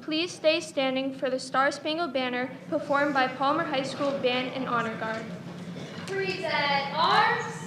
please stay standing for the Star-Spangled Banner performed by Palmer High School Band and Honor Guard. Present arms.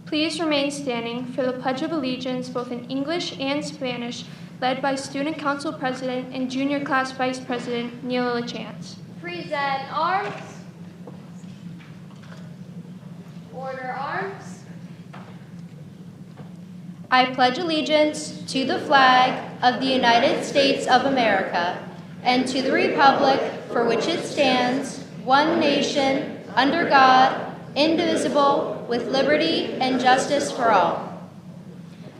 Please remain standing for the Pledge of Allegiance, both in English and Spanish, led by Student Council President and Junior Class Vice President Neil LaChance. Present arms. Order arms. I pledge allegiance to the flag of the United States of America and to the republic for which it stands, one nation, under God, indivisible, with liberty and justice for all.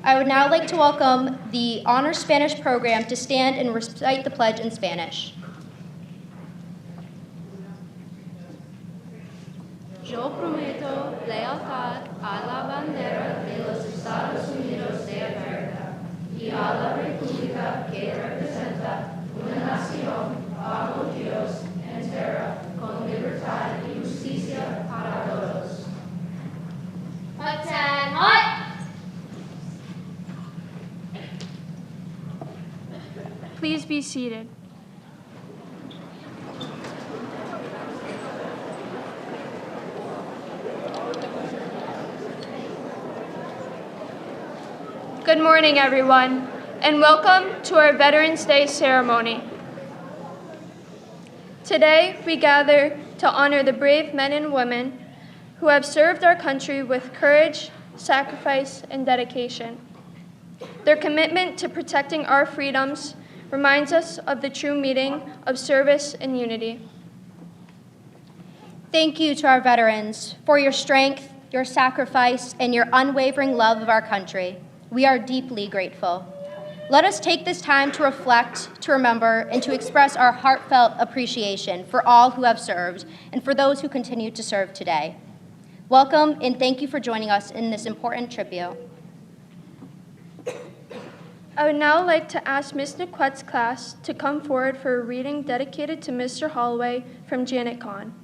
I would now like to welcome the Honor Spanish program to stand and recite the pledge in Spanish. Yo prometo lealtad a la bandera de los Estados Unidos de América y a la república que representa una nación bajo Dios entera con libertad y justicia para todos. Attend hut. Please be seated. Good morning, everyone, and welcome to our Veterans Day ceremony. Today, we gather to honor the brave men and women who have served our country with courage, sacrifice, and dedication. Their commitment to protecting our freedoms reminds us of the true meaning of service and unity. Thank you to our veterans for your strength, your sacrifice, and your unwavering love of our country. We are deeply grateful. Let us take this time to reflect, to remember, and to express our heartfelt appreciation for all who have served and for those who continue to serve today. Welcome, and thank you for joining us in this important tribute. I would now like to ask Ms. Niquette's class to come forward for a reading dedicated to Mr. Holloway from Janet Kahn.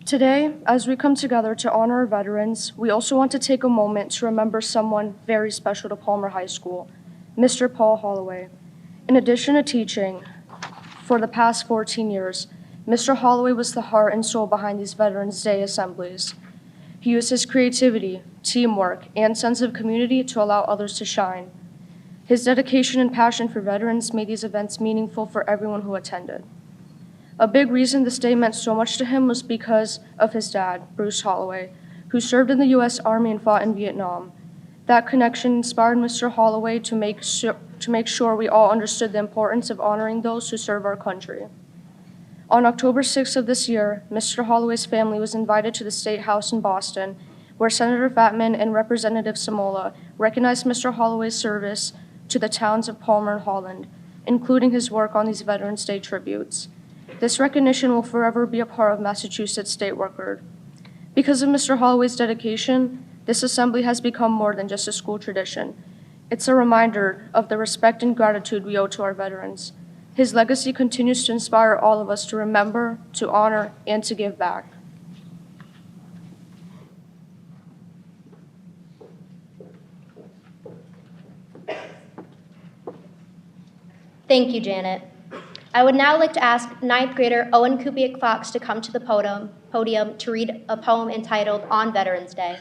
Today, as we come together to honor our veterans, we also want to take a moment to remember someone very special to Palmer High School, Mr. Paul Holloway. In addition to teaching for the past 14 years, Mr. Holloway was the heart and soul behind these Veterans Day assemblies. He used his creativity, teamwork, and sense of community to allow others to shine. His dedication and passion for veterans made these events meaningful for everyone who attended. A big reason this day meant so much to him was because of his dad, Bruce Holloway, who served in the U.S. Army and fought in Vietnam. That connection inspired Mr. Holloway to make sure we all understood the importance of honoring those who serve our country. On October 6th of this year, Mr. Holloway's family was invited to the State House in Boston, where Senator Fatman and Representative Samola recognized Mr. Holloway's service to the towns of Palmer and Holland, including his work on these Veterans Day tributes. This recognition will forever be a part of Massachusetts' state record. Because of Mr. Holloway's dedication, this assembly has become more than just a school tradition. It's a reminder of the respect and gratitude we owe to our veterans. His legacy continues to inspire all of us to remember, to honor, and to give back. Thank you, Janet. I would now like to ask ninth grader Owen Kupiak Fox to come to the podium to read a poem entitled On Veterans Day.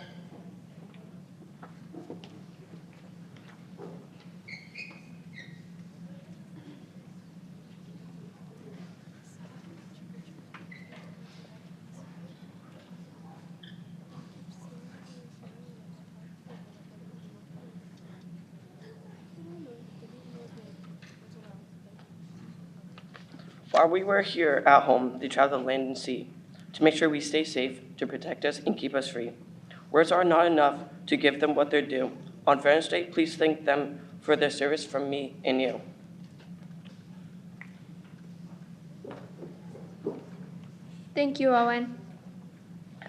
While we were here at home, they traveled land and sea to make sure we stay safe, to protect us and keep us free. Words are not enough to give them what they're due. On Veterans Day, please thank them for their service from me and you. Thank you, Owen.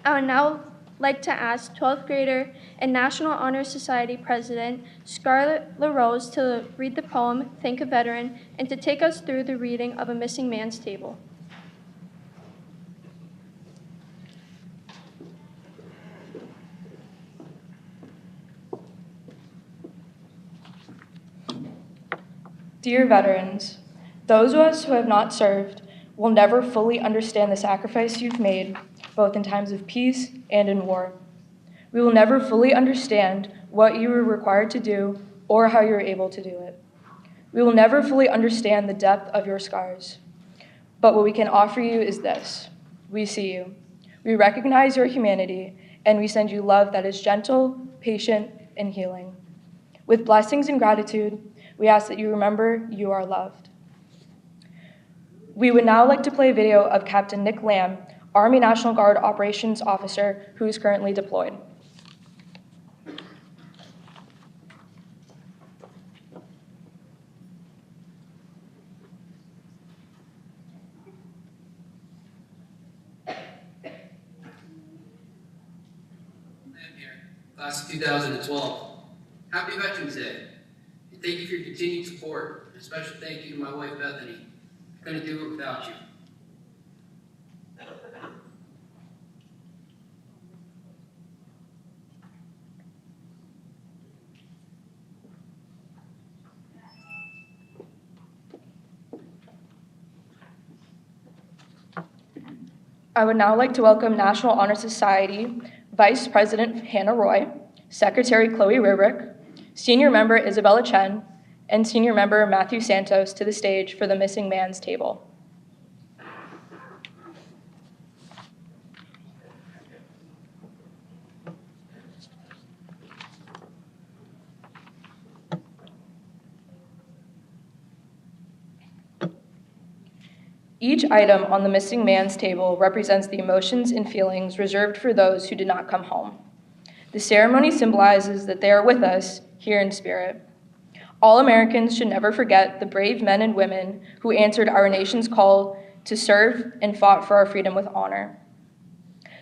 I would now like to ask 12th grader and National Honor Society President Scarlett LaRose to read the poem, Thank a Veteran, and to take us through the reading of A Missing Man's Table. Dear veterans, those of us who have not served will never fully understand the sacrifice you've made, both in times of peace and in war. We will never fully understand what you were required to do or how you were able to do it. We will never fully understand the depth of your scars. But what we can offer you is this: we see you. We recognize your humanity, and we send you love that is gentle, patient, and healing. With blessings and gratitude, we ask that you remember you are loved. We would now like to play a video of Captain Nick Lamb, Army National Guard Operations Officer, who is currently deployed. Class of 2012. Happy Veterans Day. And thank you for your continued support. And a special thank you to my wife, Bethany. I couldn't do it without you. I would now like to welcome National Honor Society Vice President Hannah Roy, Secretary Chloe Rubrick, Senior Member Isabella Chen, and Senior Member Matthew Santos to the stage for the Missing Man's Table. Each item on the Missing Man's Table represents the emotions and feelings reserved for those who did not come home. The ceremony symbolizes that they are with us here in spirit. All Americans should never forget the brave men and women who answered our nation's call to serve and fought for our freedom with honor.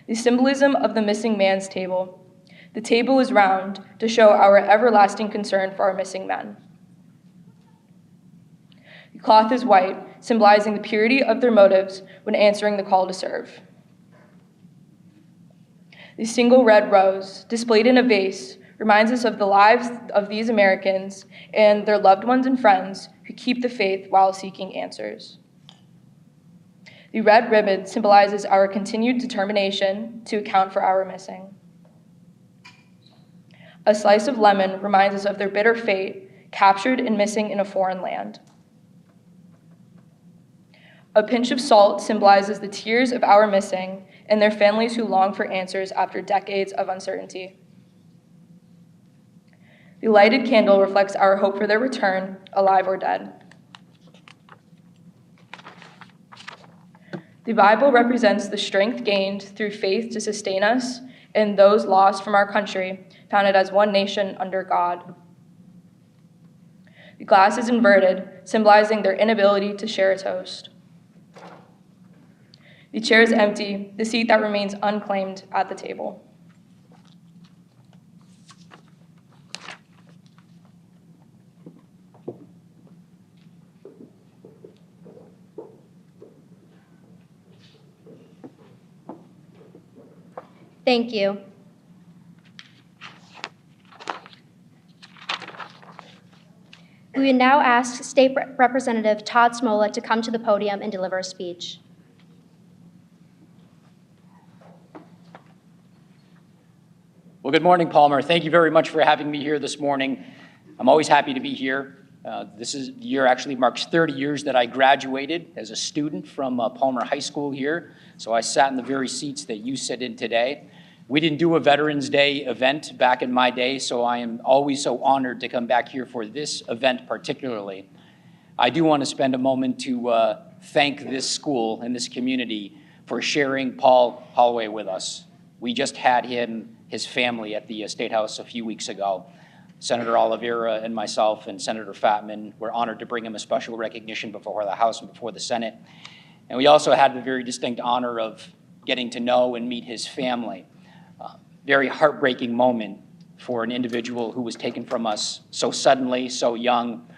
The symbolism of the Missing Man's Table. The table is round to show our everlasting concern for our missing men. The cloth is white, symbolizing the purity of their motives when answering the call to serve. The single red rose, displayed in a vase, reminds us of the lives of these Americans and their loved ones and friends who keep the faith while seeking answers. The red ribbon symbolizes our continued determination to account for our missing. A slice of lemon reminds us of their bitter fate, captured and missing in a foreign land. A pinch of salt symbolizes the tears of our missing and their families who long for answers after decades of uncertainty. The lighted candle reflects our hope for their return, alive or dead. The Bible represents the strength gained through faith to sustain us and those lost from our country, founded as one nation under God. The glass is inverted, symbolizing their inability to share a toast. The chair is empty, the seat that remains unclaimed at the table. Thank you. We would now ask State Representative Todd Smollett to come to the podium and deliver a speech. Well, good morning, Palmer. Thank you very much for having me here this morning. I'm always happy to be here. This year actually marks 30 years that I graduated as a student from Palmer High School here. So I sat in the very seats that you sit in today. We didn't do a Veterans Day event back in my day, so I am always so honored to come back here for this event particularly. I do want to spend a moment to thank this school and this community for sharing Paul Holloway with us. We just had his family at the State House a few weeks ago. Senator Oliveira and myself and Senator Fatman were honored to bring him a special recognition before the House and before the Senate. And we also had the very distinct honor of getting to know and meet his family. Very heartbreaking moment for an individual who was taken from us so suddenly, so young.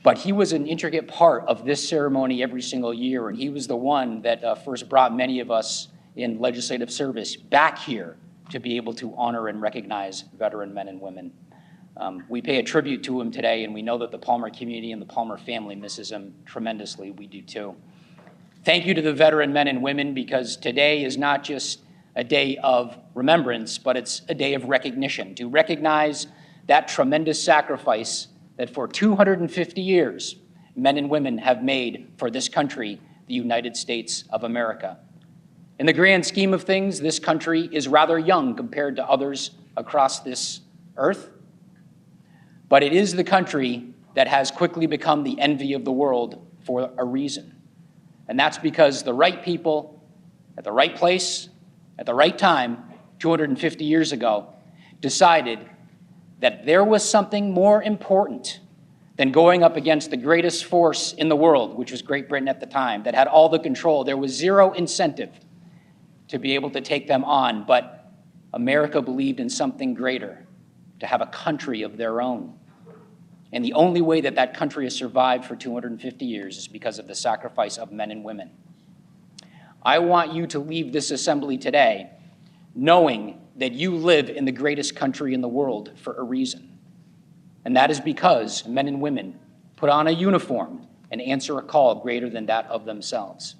But he was an intricate part of this ceremony every single year, and he was the one that first brought many of us in legislative service back here to be able to honor and recognize veteran men and women. We pay a tribute to him today, and we know that the Palmer community and the Palmer family misses him tremendously. We do too. Thank you to the veteran men and women, because today is not just a day of remembrance, but it's a day of recognition, to recognize that tremendous sacrifice that for 250 years, men and women have made for this country, the United States of America. In the grand scheme of things, this country is rather young compared to others across this earth, but it is the country that has quickly become the envy of the world for a reason. And that's because the right people at the right place at the right time 250 years ago decided that there was something more important than going up against the greatest force in the world, which was Great Britain at the time, that had all the control. There was zero incentive to be able to take them on, but America believed in something greater, to have a country of their own. And the only way that that country has survived for 250 years is because of the sacrifice of men and women. I want you to leave this assembly today knowing that you live in the greatest country in the world for a reason. And that is because men and women put on a uniform and answer a call greater than that of themselves.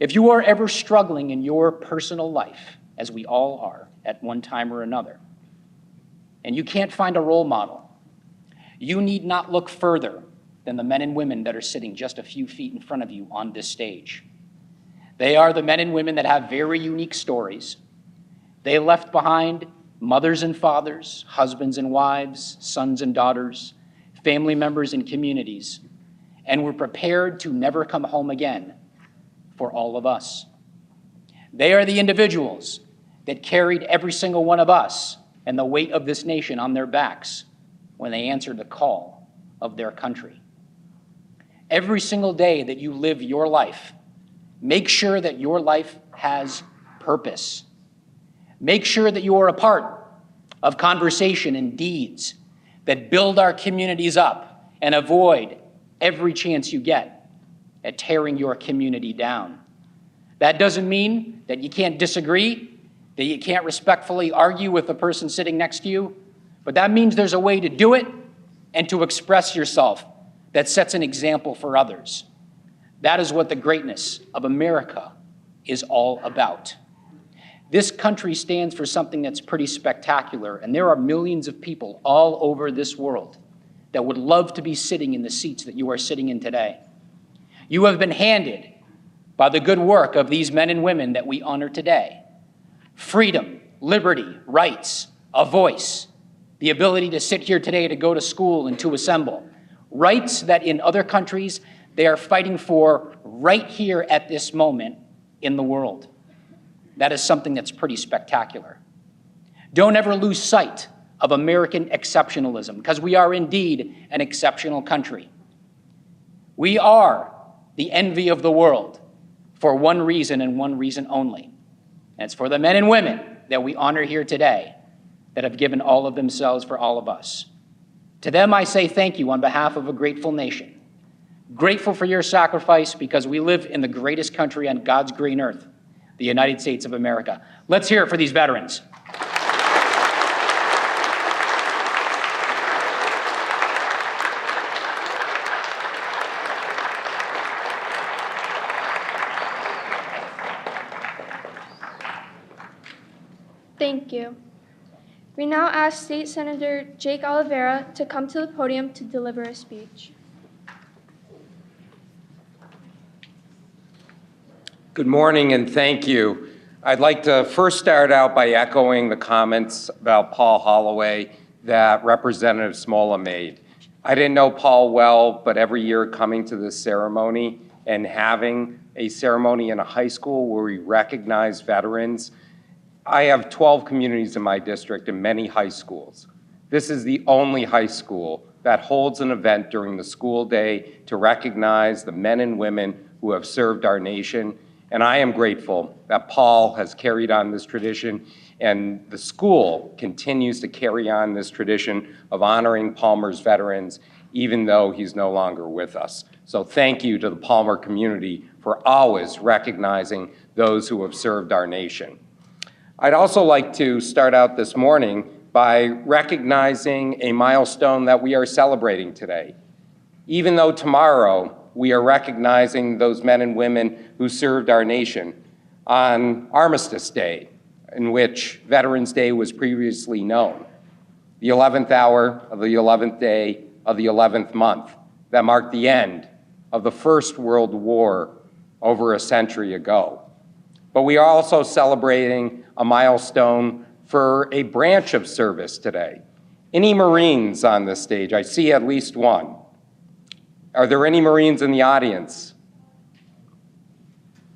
If you are ever struggling in your personal life, as we all are at one time or another, and you can't find a role model, you need not look further than the men and women that are sitting just a few feet in front of you on this stage. They are the men and women that have very unique stories. They left behind mothers and fathers, husbands and wives, sons and daughters, family members and communities, and were prepared to never come home again for all of us. They are the individuals that carried every single one of us and the weight of this nation on their backs when they answered the call of their country. Every single day that you live your life, make sure that your life has purpose. Make sure that you are a part of conversation and deeds that build our communities up and avoid every chance you get at tearing your community down. That doesn't mean that you can't disagree, that you can't respectfully argue with the person sitting next to you, but that means there's a way to do it and to express yourself that sets an example for others. That is what the greatness of America is all about. This country stands for something that's pretty spectacular, and there are millions of people all over this world that would love to be sitting in the seats that you are sitting in today. You have been handed, by the good work of these men and women that we honor today, freedom, liberty, rights, a voice, the ability to sit here today to go to school and to assemble, rights that in other countries they are fighting for right here at this moment in the world. That is something that's pretty spectacular. Don't ever lose sight of American exceptionalism, because we are indeed an exceptional country. We are the envy of the world for one reason and one reason only. And it's for the men and women that we honor here today that have given all of themselves for all of us. To them, I say thank you on behalf of a grateful nation. Grateful for your sacrifice, because we live in the greatest country on God's green earth, the United States of America. Let's hear it for these veterans. Thank you. We now ask State Senator Jake Oliveira to come to the podium to deliver a speech. Good morning and thank you. I'd like to first start out by echoing the comments about Paul Holloway that Representative Smola made. I didn't know Paul well, but every year coming to this ceremony and having a ceremony in a high school where we recognize veterans, I have 12 communities in my district and many high schools. This is the only high school that holds an event during the school day to recognize the men and women who have served our nation. And I am grateful that Paul has carried on this tradition, and the school continues to carry on this tradition of honoring Palmer's veterans, even though he's no longer with us. So thank you to the Palmer community for always recognizing those who have served our nation. I'd also like to start out this morning by recognizing a milestone that we are celebrating today. Even though tomorrow we are recognizing those men and women who served our nation on Armistice Day, in which Veterans Day was previously known, the 11th hour of the 11th day of the 11th month, that marked the end of the First World War over a century ago. But we are also celebrating a milestone for a branch of service today. Any Marines on this stage? I see at least one. Are there any Marines in the audience?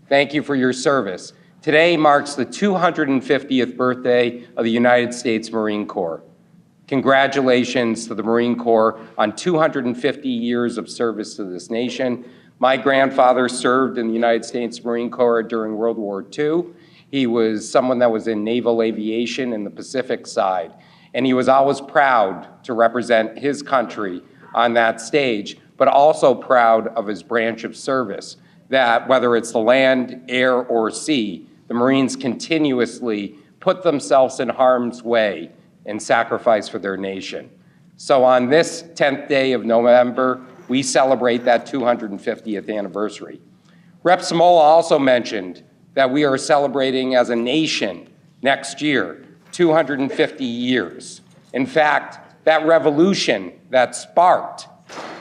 Thank you for your service. Today marks the 250th birthday of the United States Marine Corps. Congratulations to the Marine Corps on 250 years of service to this nation. My grandfather served in the United States Marine Corps during World War II. He was someone that was in naval aviation in the Pacific side, and he was always proud to represent his country on that stage, but also proud of his branch of service, that whether it's the land, air, or sea, the Marines continuously put themselves in harm's way and sacrifice for their nation. So on this 10th day of November, we celebrate that 250th anniversary. Rep. Smola also mentioned that we are celebrating as a nation next year, 250 years. In fact, that revolution that sparked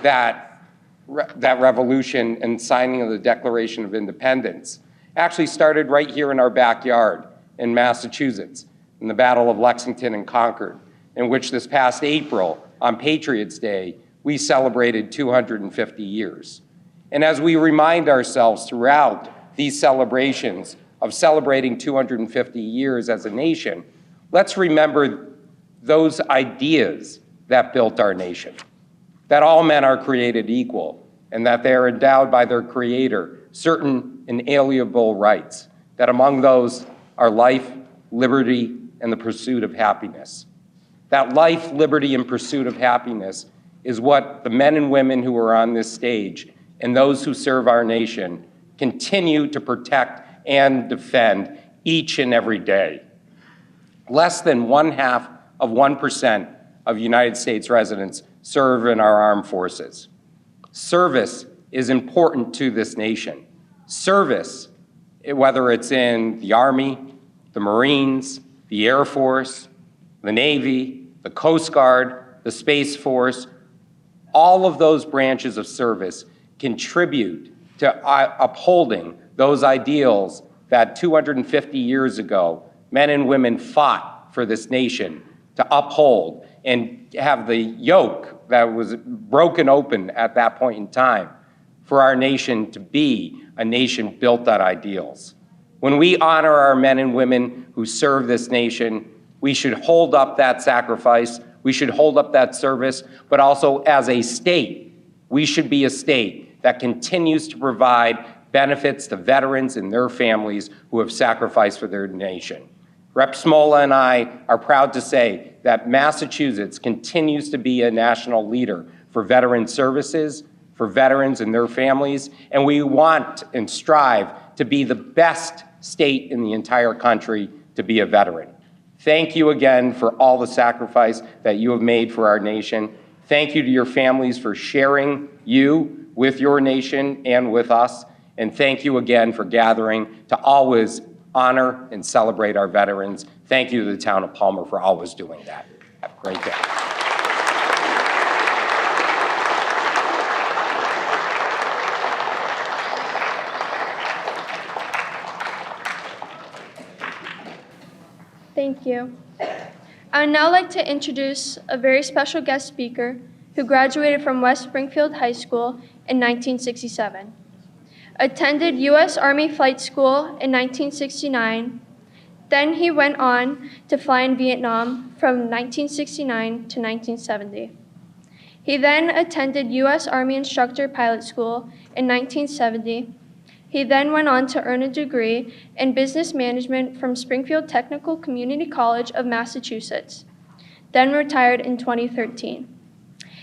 that revolution and signing of the Declaration of Independence actually started right here in our backyard in Massachusetts, in the Battle of Lexington and Concord, in which this past April, on Patriots' Day, we celebrated 250 years. And as we remind ourselves throughout these celebrations of celebrating 250 years as a nation, let's remember those ideas that built our nation, that all men are created equal, and that they are endowed by their Creator certain inalienable rights, that among those are life, liberty, and the pursuit of happiness. That life, liberty, and pursuit of happiness is what the men and women who are on this stage and those who serve our nation continue to protect and defend each and every day. Less than 0.5% of United States residents serve in our armed forces. Service is important to this nation. Service, whether it's in the Army, the Marines, the Air Force, the Navy, the Coast Guard, the Space Force, all of those branches of service contribute to upholding those ideals that 250 years ago, men and women fought for this nation to uphold and have the yoke that was broken open at that point in time for our nation to be a nation built on ideals. When we honor our men and women who serve this nation, we should hold up that sacrifice, we should hold up that service, but also as a state, we should be a state that continues to provide benefits to veterans and their families who have sacrificed for their nation. Rep. Smola and I are proud to say that Massachusetts continues to be a national leader for veteran services, for veterans and their families, and we want and strive to be the best state in the entire country to be a veteran. Thank you again for all the sacrifice that you have made for our nation. Thank you to your families for sharing you with your nation and with us. And thank you again for gathering to always honor and celebrate our veterans. Thank you to the town of Palmer for always doing that. Have a great day. Thank you. I would now like to introduce a very special guest speaker who graduated from West Springfield High School in 1967, attended U.S. Army Flight School in 1969, then he went on to fly in Vietnam from 1969 to 1970. He then attended U.S. Army Instructor Pilot School in 1970. He then went on to earn a degree in business management from Springfield Technical Community College of Massachusetts, then retired in 2013.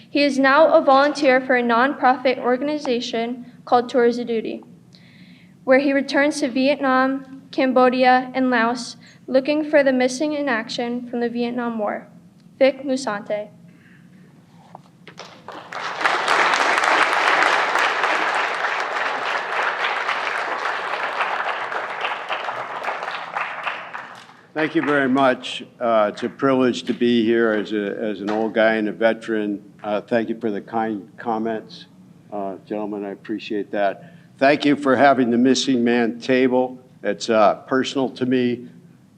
He is now a volunteer for a nonprofit organization called Tours of Duty, where he returns to Vietnam, Cambodia, and Laos looking for the missing in action from the Vietnam War. Vic Musante. Thank you very much. It's a privilege to be here as an old guy and a veteran. Thank you for the kind comments. Gentlemen, I appreciate that. Thank you for having the missing man table. It's personal to me.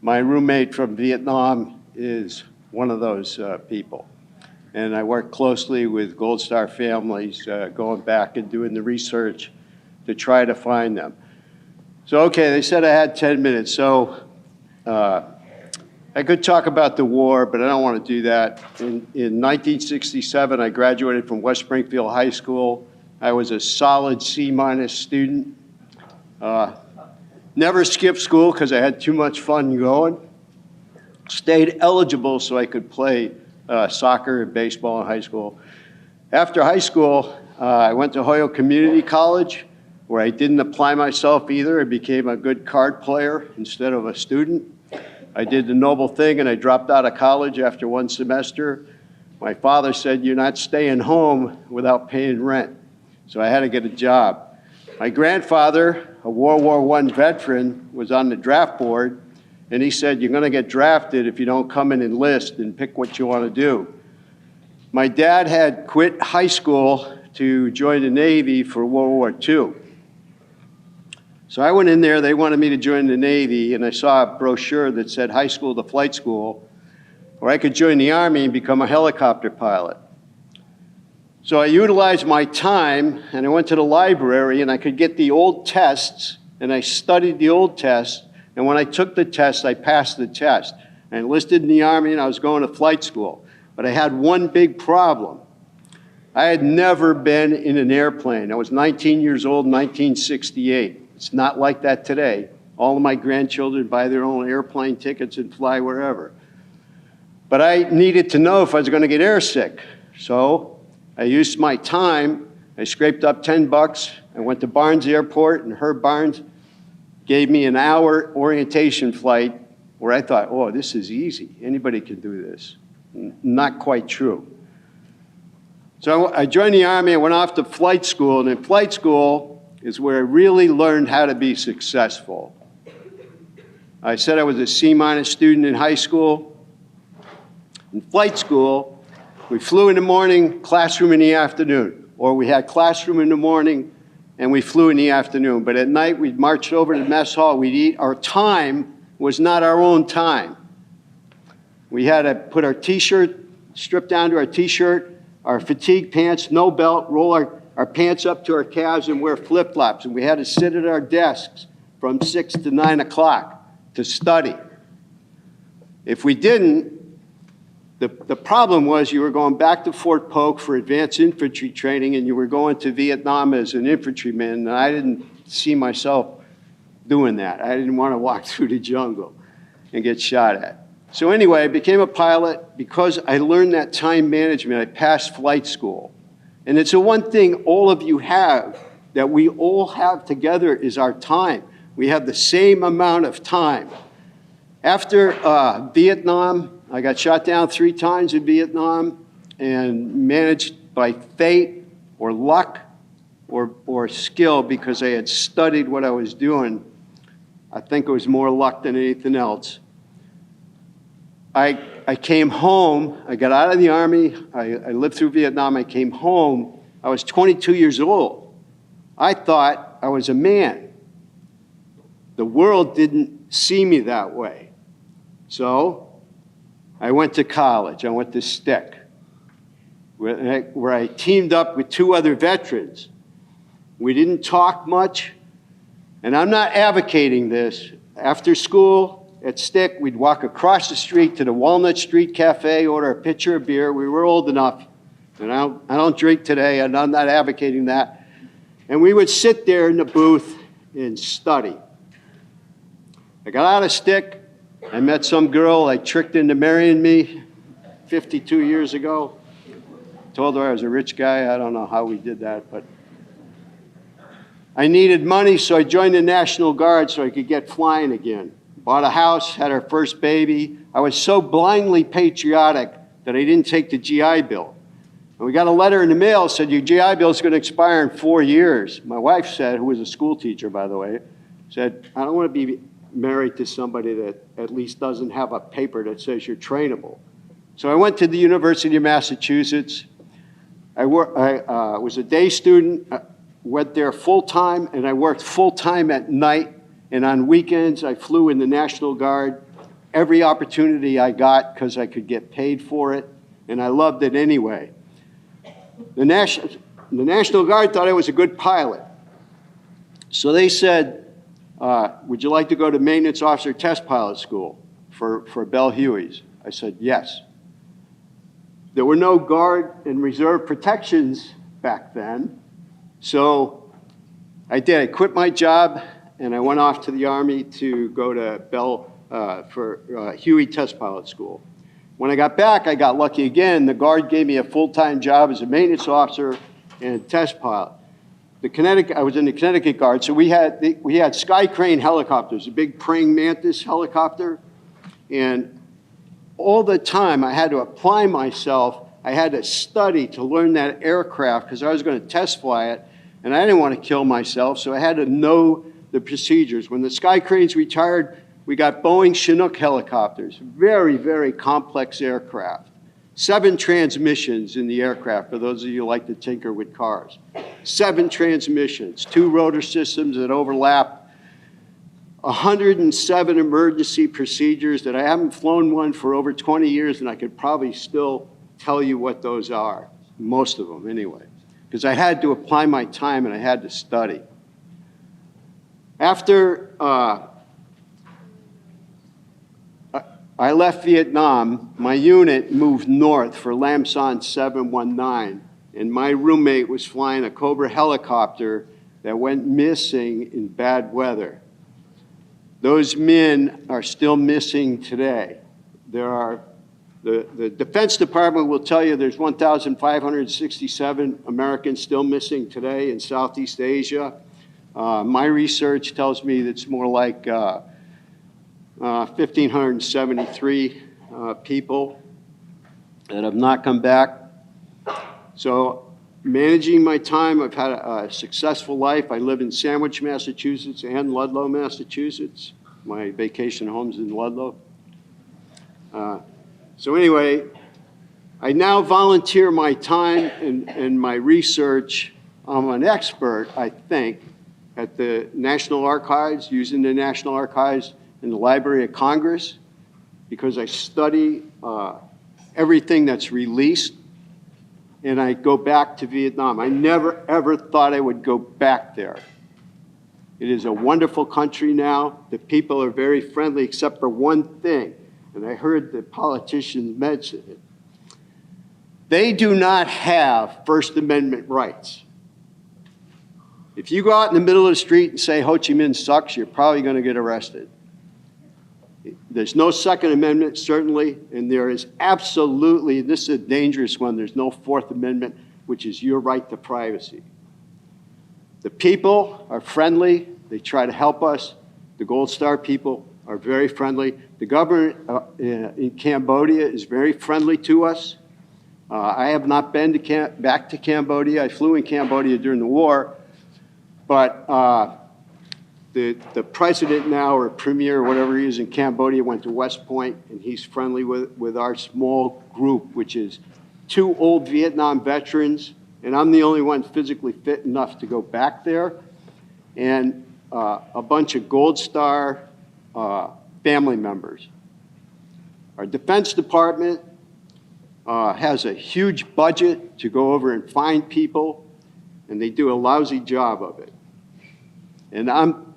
My roommate from Vietnam is one of those people. And I work closely with Gold Star families, going back and doing the research to try to find them. So, okay, they said I had 10 minutes. So I could talk about the war, but I don't want to do that. In 1967, I graduated from West Springfield High School. I was a solid C- student. Never skipped school because I had too much fun going. Stayed eligible so I could play soccer and baseball in high school. After high school, I went to Hoyle Community College, where I didn't apply myself either. I became a good card player instead of a student. I did the noble thing and I dropped out of college after one semester. My father said, "You're not staying home without paying rent." So I had to get a job. My grandfather, a World War I veteran, was on the draft board, and he said, "You're going to get drafted if you don't come and enlist and pick what you want to do." My dad had quit high school to join the Navy for World War II. So I went in there, they wanted me to join the Navy, and I saw a brochure that said high school to flight school, or I could join the Army and become a helicopter pilot. So I utilized my time, and I went to the library, and I could get the old tests, and I studied the old tests, and when I took the test, I passed the test. I enlisted in the Army, and I was going to flight school. But I had one big problem. I had never been in an airplane. I was 19 years old in 1968. It's not like that today. All of my grandchildren buy their own airplane tickets and fly wherever. But I needed to know if I was going to get airsick. So I used my time. I scraped up $10. I went to Barnes Airport, and Herb Barnes gave me an hour orientation flight where I thought, oh, this is easy. Anybody can do this. Not quite true. So I joined the Army. I went off to flight school, and in flight school is where I really learned how to be successful. I said I was a C- student in high school. In flight school, We flew in the morning, classroom in the afternoon. Or we had classroom in the morning and we flew in the afternoon. But at night, we'd march over to the mess hall, we'd eat. Our time was not our own time. We had to put our t-shirt, strip down to our t-shirt, our fatigue pants, no belt, roll our pants up to our calves and wear flip-flops. And we had to sit at our desks from 6 to 9 o'clock to study. If we didn't, the problem was you were going back to Fort Polk for advanced infantry training and you were going to Vietnam as an infantryman, and I didn't see myself doing that. I didn't want to walk through the jungle and get shot at. So anyway, I became a pilot because I learned that time management. I passed flight school. And it's the one thing all of you have that we all have together is our time. We have the same amount of time. After Vietnam, I got shot down 3 times in Vietnam and managed by fate or luck or skill because I had studied what I was doing. I think it was more luck than anything else. I came home, I got out of the Army, I lived through Vietnam, I came home, I was 22 years old. I thought I was a man. The world didn't see me that way. So I went to college, I went to Stick, where I teamed up with 2 other veterans. We didn't talk much, and I'm not advocating this. After school, at Stick, we'd walk across the street to the Walnut Street Cafe, order a pitcher of beer. We were old enough, and I don't drink today, and I'm not advocating that. And we would sit there in the booth and study. I got out of Stick. I met some girl I tricked into marrying me 52 years ago. Told her I was a rich guy. I don't know how we did that, but I needed money, so I joined the National Guard so I could get flying again. Bought a house, had our first baby. I was so blindly patriotic that I didn't take the GI Bill. And we got a letter in the mail that said, your GI Bill is going to expire in 4 years. My wife said, who was a school teacher, by the way, said, I don't want to be married to somebody that at least doesn't have a paper that says you're trainable. So I went to the University of Massachusetts. I was a day student, went there full-time, and I worked full-time at night. And on weekends, I flew in the National Guard every opportunity I got because I could get paid for it, and I loved it anyway. The National Guard thought I was a good pilot. So they said, would you like to go to Maintenance Officer Test Pilot School for Bell Hueys? I said, yes. There were no Guard and Reserve protections back then, so I did. I quit my job, and I went off to the Army to go to Bell for Huey Test Pilot School. When I got back, I got lucky again. The Guard gave me a full-time job as a maintenance officer and a test pilot. I was in the Connecticut Guard, so we had Sky Crane helicopters, a big praying mantis helicopter, and all the time I had to apply myself. I had to study to learn that aircraft because I was going to test fly it, and I didn't want to kill myself, so I had to know the procedures. When the Sky Cranes retired, we got Boeing Chinook helicopters, very, very complex aircraft. 7 transmissions in the aircraft, for those of you who like to tinker with cars. 7 transmissions, 2 rotor systems that overlap, 107 emergency procedures that I haven't flown one for over 20 years, and I could probably still tell you what those are, most of them anyway, because I had to apply my time and I had to study. After I left Vietnam, my unit moved north for Lam Son 719, and my roommate was flying a Cobra helicopter that went missing in bad weather. Those men are still missing today. The Defense Department will tell you there's 1,567 Americans still missing today in Southeast Asia. My research tells me it's more like 1,573 people that have not come back. So managing my time, I've had a successful life. I live in Sandwich, Massachusetts and Ludlow, Massachusetts. My vacation home's in Ludlow. So anyway, I now volunteer my time and my research. I'm an expert, I think, at the National Archives, using the National Archives in the Library of Congress, because I study everything that's released, and I go back to Vietnam. I never, ever thought I would go back there. It is a wonderful country now. The people are very friendly, except for one thing, and I heard the politicians mention it. They do not have First Amendment rights. If you go out in the middle of the street and say Ho Chi Minh sucks, you're probably going to get arrested. There's no Second Amendment, certainly, and there is absolutely, this is a dangerous one, there's no Fourth Amendment, which is your right to privacy. The people are friendly. They try to help us. The Gold Star people are very friendly. The government in Cambodia is very friendly to us. I have not been back to Cambodia. I flew in Cambodia during the war, but the president now, or premier, or whatever he is in Cambodia, went to West Point, and he's friendly with our small group, which is 2 old Vietnam veterans, and I'm the only one physically fit enough to go back there, and a bunch of Gold Star family members. Our Defense Department has a huge budget to go over and find people, and they do a lousy job of it. And I'm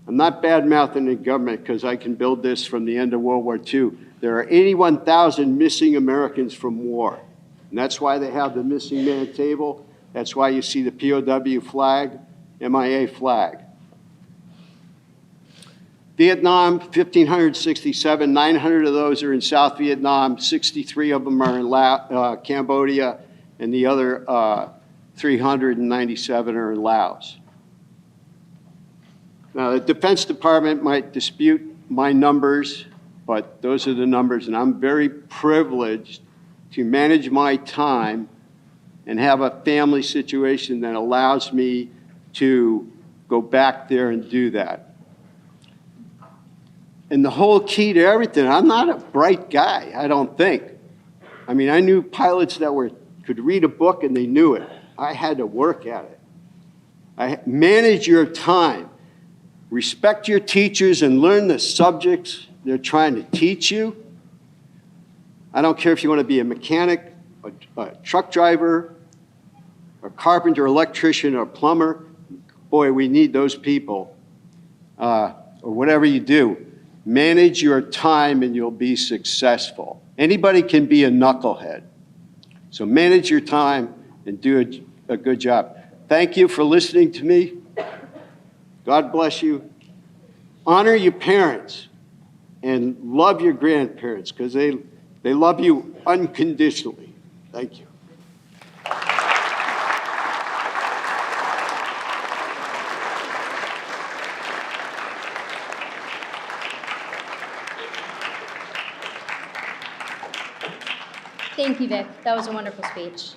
not bad-mouthing the government, because I can build this from the end of World War II. There are 81,000 missing Americans from war. And that's why they have the missing man table. That's why you see the POW flag, MIA flag. Vietnam, 1,567, 900 of those are in South Vietnam, 63 of them are in Cambodia, and the other 397 are in Laos. Now, the Defense Department might dispute my numbers, but those are the numbers, and I'm very privileged to manage my time and have a family situation that allows me to go back there and do that. And the whole key to everything, I'm not a bright guy, I don't think. I mean, I knew pilots that could read a book and they knew it. I had to work at it. Manage your time. Respect your teachers and learn the subjects they're trying to teach you. I don't care if you want to be a mechanic, a truck driver, a carpenter, electrician, or plumber. Boy, we need those people. Or whatever you do, manage your time and you'll be successful. Anybody can be a knucklehead. So manage your time and do a good job. Thank you for listening to me. God bless you. Honor your parents and love your grandparents, because they love you unconditionally. Thank you. Thank you, Vic. That was a wonderful speech.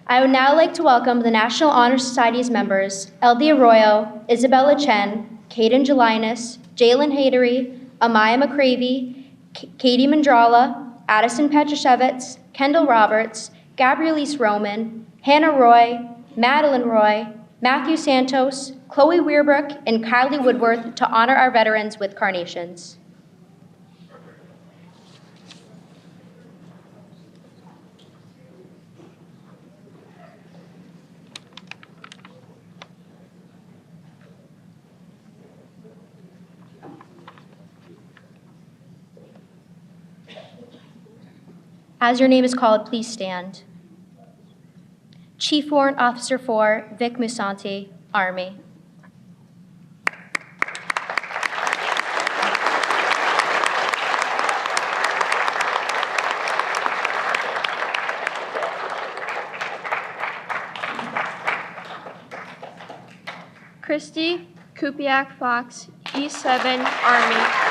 I would now like to welcome the National Honor Society's members, Eldie Arroyo, Isabella Chen, Caden Gelinas, Jalen Hadery, Amaya McCravey, Katie Mandrala, Addison Petrashevitz, Kendall Roberts, Gabrielise Roman, Hannah Roy, Madeline Roy, Matthew Santos, Chloe Weerbrook, and Kylie Woodworth to honor our veterans with carnations. As your name is called, please stand. Chief Warrant Officer 4, Vic Musanti, Army. Christy Kupiak Fox, E7, Army.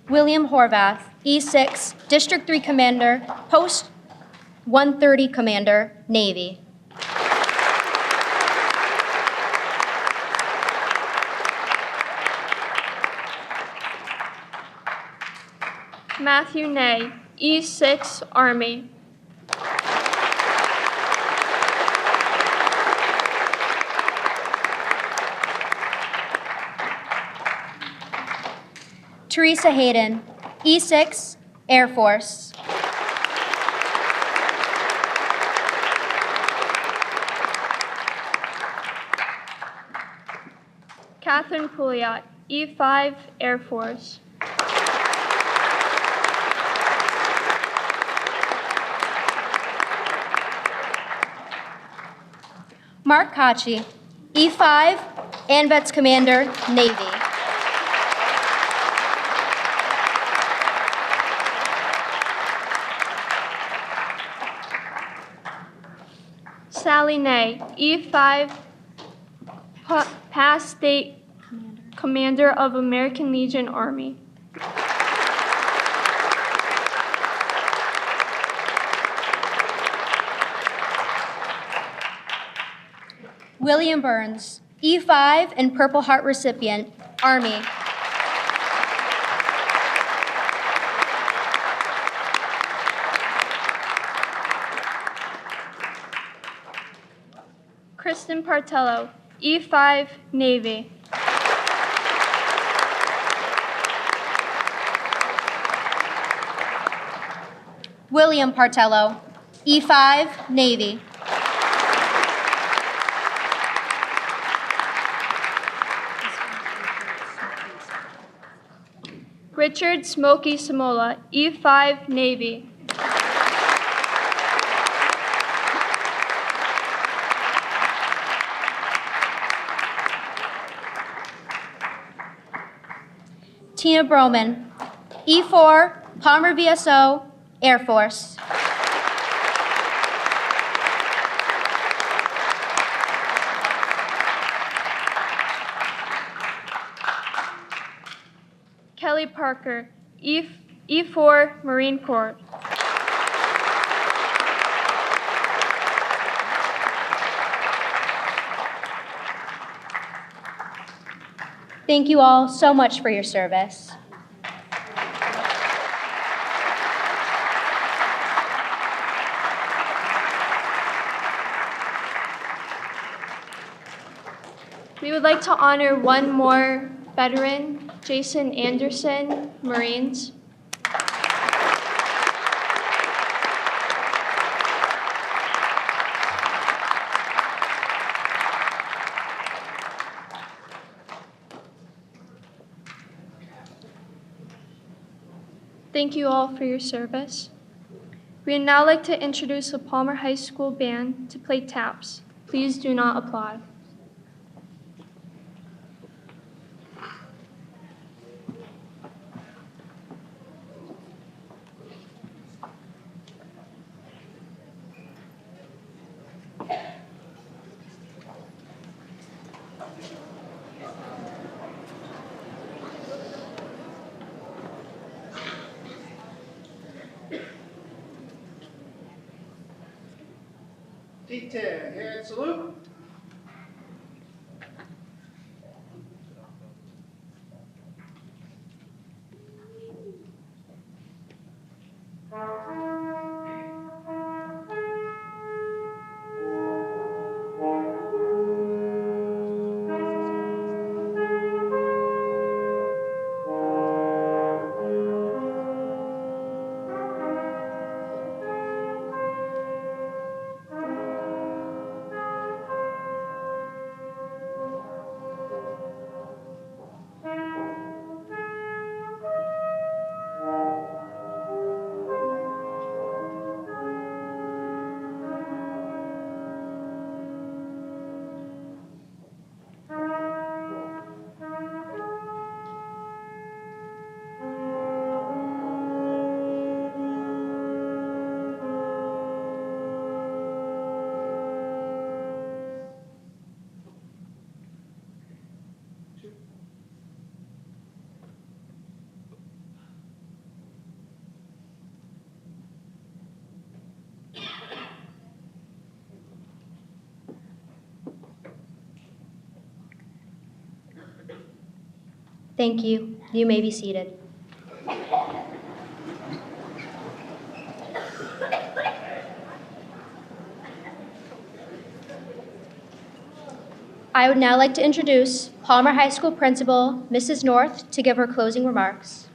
William Horvath, E6, District 3 Commander, Post 130 Commander, Navy. Matthew Ney, E6 Army. Teresa Hayden, E6 Air Force. Catherine Pouliot, E5 Air Force. Mark Kachi, E5 ANVETS Commander, Navy. Sally Ney, E5 Past State Commander of American Legion Army. William Burns, E5 and Purple Heart recipient, Army. Kristen Partello, E5 Navy. William Partello, E5 Navy. Richard Smokey Samola, E5 Navy. Tina Broman, E4 Palmer VSO, Air Force. Kelly Parker, E4 Marine Corps. Thank you all so much for your service. We would like to honor one more veteran, Jason Anderson, Marines. Thank you all for your service. We would now like to introduce the Palmer High School Band to play taps. Please do not applaud. D10, hand salute. Thank you. You may be seated. I would now like to introduce Palmer High School Principal, Mrs. North, to give her closing remarks.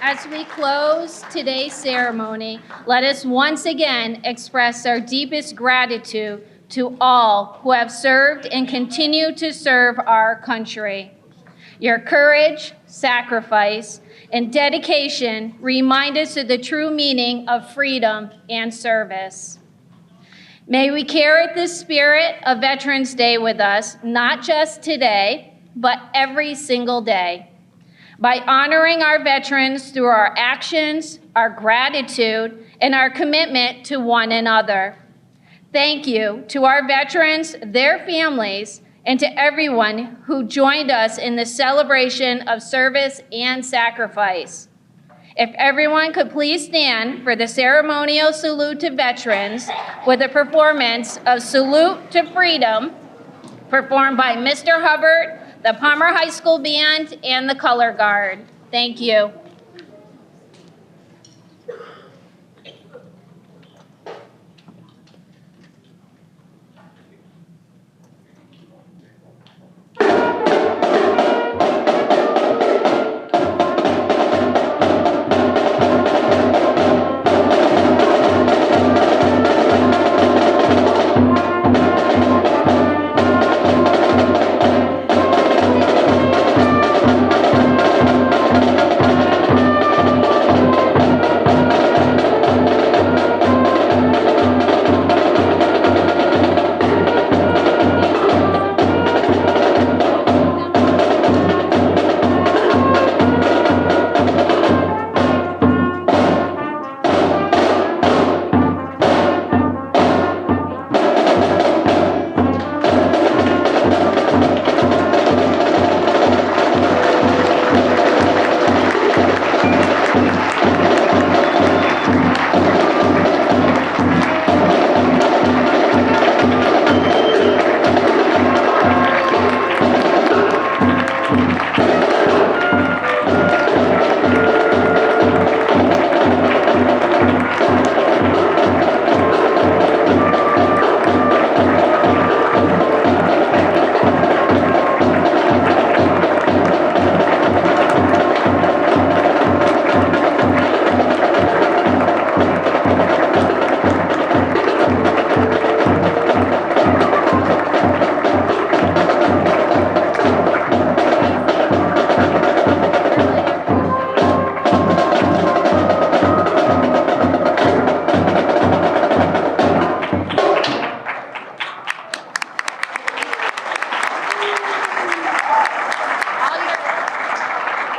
As we close today's ceremony, let us once again express our deepest gratitude to all who have served and continue to serve our country. Your courage, sacrifice, and dedication remind us of the true meaning of freedom and service. May we carry the spirit of Veterans Day with us, not just today, but every single day. By honoring our veterans through our actions, our gratitude, and our commitment to one another. Thank you to our veterans, their families, and to everyone who joined us in the celebration of service and sacrifice. If everyone could please stand for the ceremonial salute to veterans with a performance of Salute to Freedom, performed by Mr. Hubbard, the Palmer High School Band, and the Color Guard. Thank you.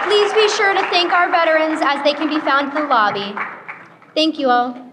Please be sure to thank our veterans as they can be found in the lobby. Thank you all.